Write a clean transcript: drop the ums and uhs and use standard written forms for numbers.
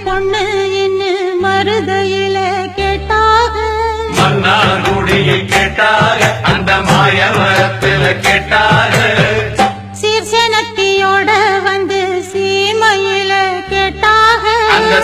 பொண்ணு இன்னு மருதையில கேட்டாக மன்னார்குடியை கேட்டாக அந்த மாயவரத்துல கேட்டாக சீர்சனத்தியோட வந்து சீமையில கேட்டாக அந்த